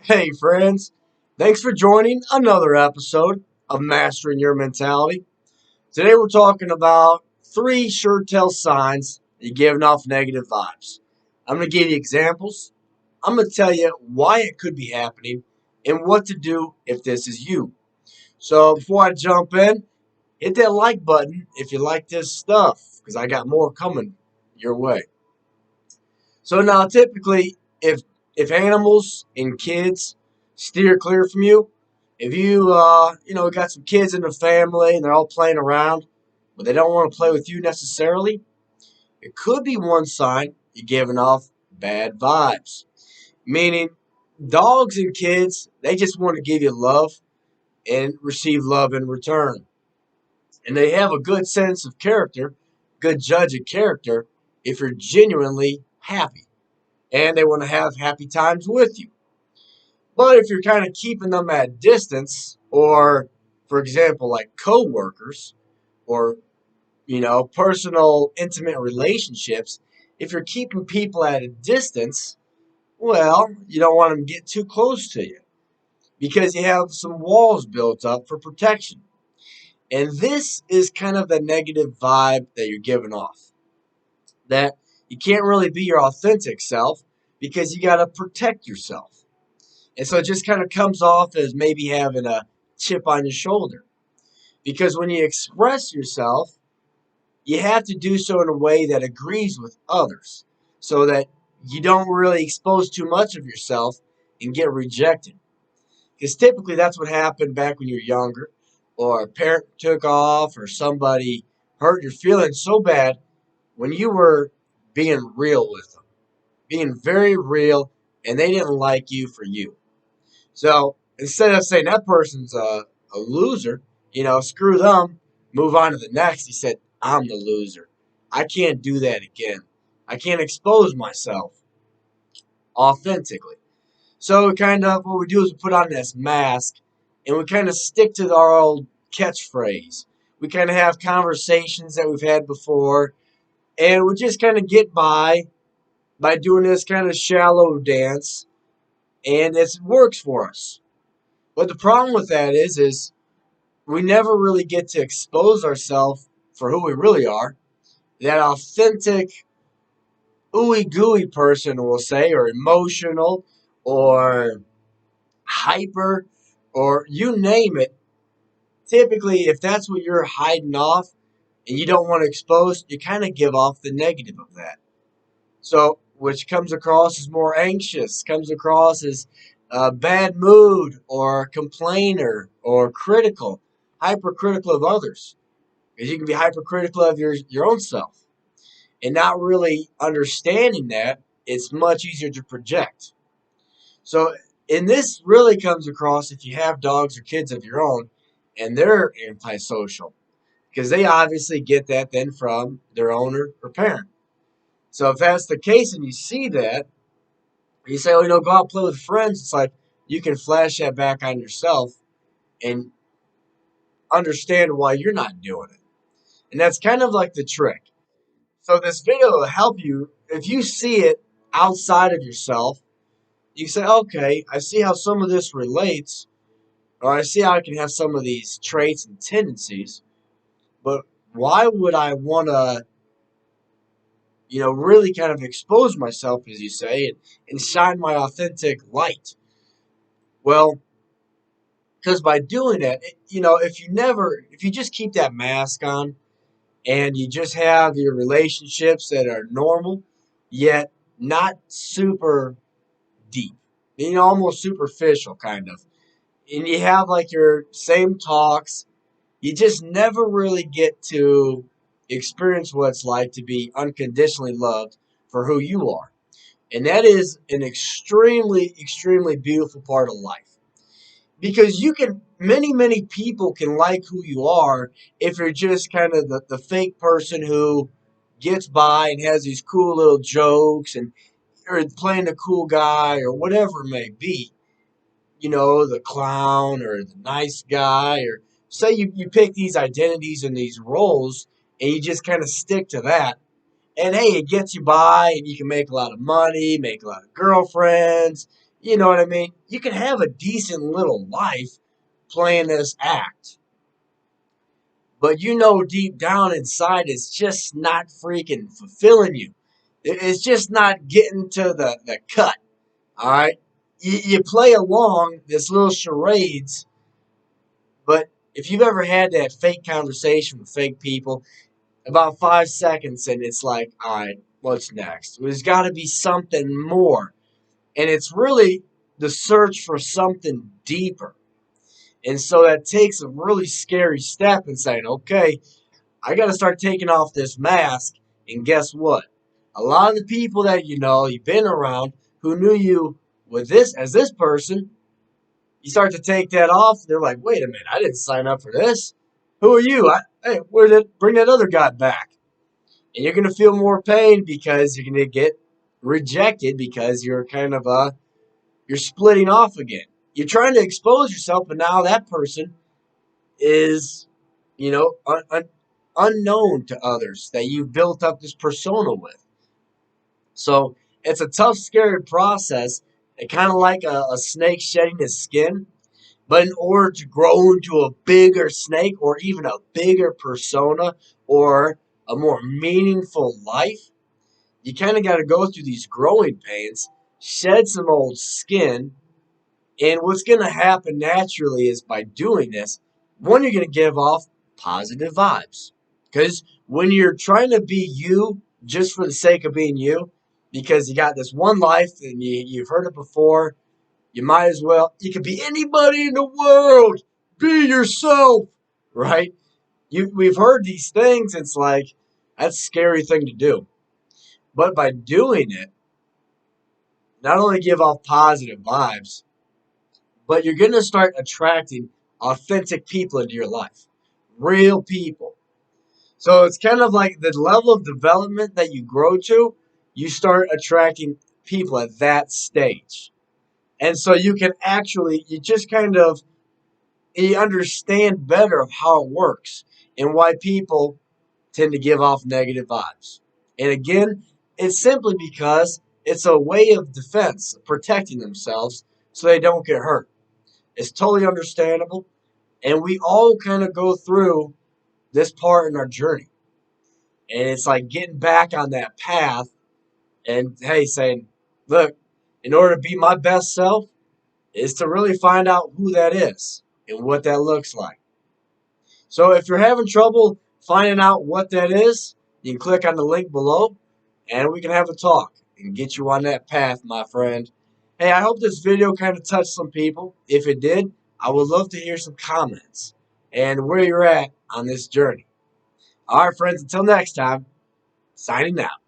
Hey, friends. Thanks for joining another episode of Mastering Your Mentality. Today, we're talking about three sure tell signs that you're giving off negative vibes. I'm going to give you examples. I'm going to tell you why it could be happening and what to do if this is you. So, before I jump in, hit that like button if you like this stuff because I got more coming your way. So, now typically, if animals and kids steer clear from you, if you got some kids in the family and they're all playing around, but they don't want to play with you necessarily, it could be one sign you're giving off bad vibes. Meaning, dogs and kids, they just want to give you love and receive love in return. And they have a good sense of character, good judge of character, if you're genuinely happy. And they want to have happy times with you. But if you're kind of keeping them at distance, or for example, like coworkers, or personal, intimate relationships, if you're keeping people at a distance, well, you don't want them to get too close to you because you have some walls built up for protection. And this is kind of the negative vibe that you're giving off. That you can't really be your authentic self because you got to protect yourself. And so it just kind of comes off as maybe having a chip on your shoulder. Because when you express yourself, you have to do so in a way that agrees with others so that you don't really expose too much of yourself and get rejected. Because typically that's what happened back when you were younger, or a parent took off, or somebody hurt your feelings so bad when you were being real with them, being very real, and they didn't like you for you. So instead of saying that person's a loser, screw them, move on to the next, he said, I'm the loser. I can't do that again. I can't expose myself authentically. So kind of what we do is we put on this mask and we kind of stick to our old catchphrase. We kind of have conversations that we've had before and we just kind of get by doing this kind of shallow dance and it works for us. But the problem with that is we never really get to expose ourselves for who we really are. That authentic, ooey gooey person, we'll say, or emotional, or hyper, or you name it. Typically, if that's what you're hiding off and you don't want to expose, you kind of give off the negative of that. So, which comes across as more anxious, comes across as a bad mood, or complainer, or critical, hypercritical of others. Because you can be hypercritical of your own self. And not really understanding that, it's much easier to project. So, and this really comes across if you have dogs or kids of your own and they're antisocial. Because they obviously get that then from their owner or parent. So if that's the case and you see that, you say, oh, go out and play with friends, it's like you can flash that back on yourself and understand why you're not doing it. And that's kind of like the trick. So this video will help you if you see it outside of yourself. You say, okay, I see how some of this relates, or I see how I can have some of these traits and tendencies, but why would I want to, really kind of expose myself, as you say, and shine my authentic light? Well, because by doing that, if you just keep that mask on and you just have your relationships that are normal, yet not super deep, almost superficial kind of. And you have like your same talks, you just never really get to experience what it's like to be unconditionally loved for who you are. And that is an extremely, extremely beautiful part of life. Because many people can like who you are if you're just kind of the fake person who gets by and has these cool little jokes and or playing the cool guy or whatever it may be, the clown or the nice guy, or say you pick these identities and these roles and you just kind of stick to that. And hey, it gets you by and you can make a lot of money, make a lot of girlfriends, You know what I mean? You can have a decent little life playing this act, but you know deep down inside it's just not freaking fulfilling you. It's just not getting to the cut. All right? You play along this little charades, but if you've ever had that fake conversation with fake people, about 5 seconds and it's like, all right, what's next? There's got to be something more. And it's really the search for something deeper. And so that takes a really scary step in saying, okay, I got to start taking off this mask. And guess what? A lot of the people that you know, you've been around, who knew you with this as this person, you start to take that off. They're like, wait a minute, I didn't sign up for this. Who are you? Hey, where did bring that other guy back? And you're going to feel more pain because you're going to get rejected because you're kind of you're splitting off again. You're trying to expose yourself, but now that person is, you know, unknown to others that you've built up this persona with. So it's a tough, scary process. It's kind of like a snake shedding his skin. But in order to grow into a bigger snake or even a bigger persona or a more meaningful life, you kind of got to go through these growing pains, shed some old skin, and what's going to happen naturally is by doing this, one, you're going to give off positive vibes. Because when you're trying to be you just for the sake of being you, because you got this one life and you've heard it before, you might as well, you could be anybody in the world. Be yourself, right? We've heard these things. It's like, that's a scary thing to do. But by doing it, not only give off positive vibes, but you're going to start attracting authentic people into your life, real people. So it's kind of like the level of development that you grow to, you start attracting people at that stage. And so you can actually, you just kind of, you understand better of how it works and why people tend to give off negative vibes. And again, it's simply because it's a way of defense, protecting themselves so they don't get hurt. It's totally understandable. And we all kind of go through this part in our journey. And it's like getting back on that path and, hey, saying, look, in order to be my best self, is to really find out who that is and what that looks like. So if you're having trouble finding out what that is, you can click on the link below and we can have a talk and get you on that path, my friend. Hey, I hope this video kind of touched some people. If it did, I would love to hear some comments and where you're at on this journey. All right, friends, until next time, signing out.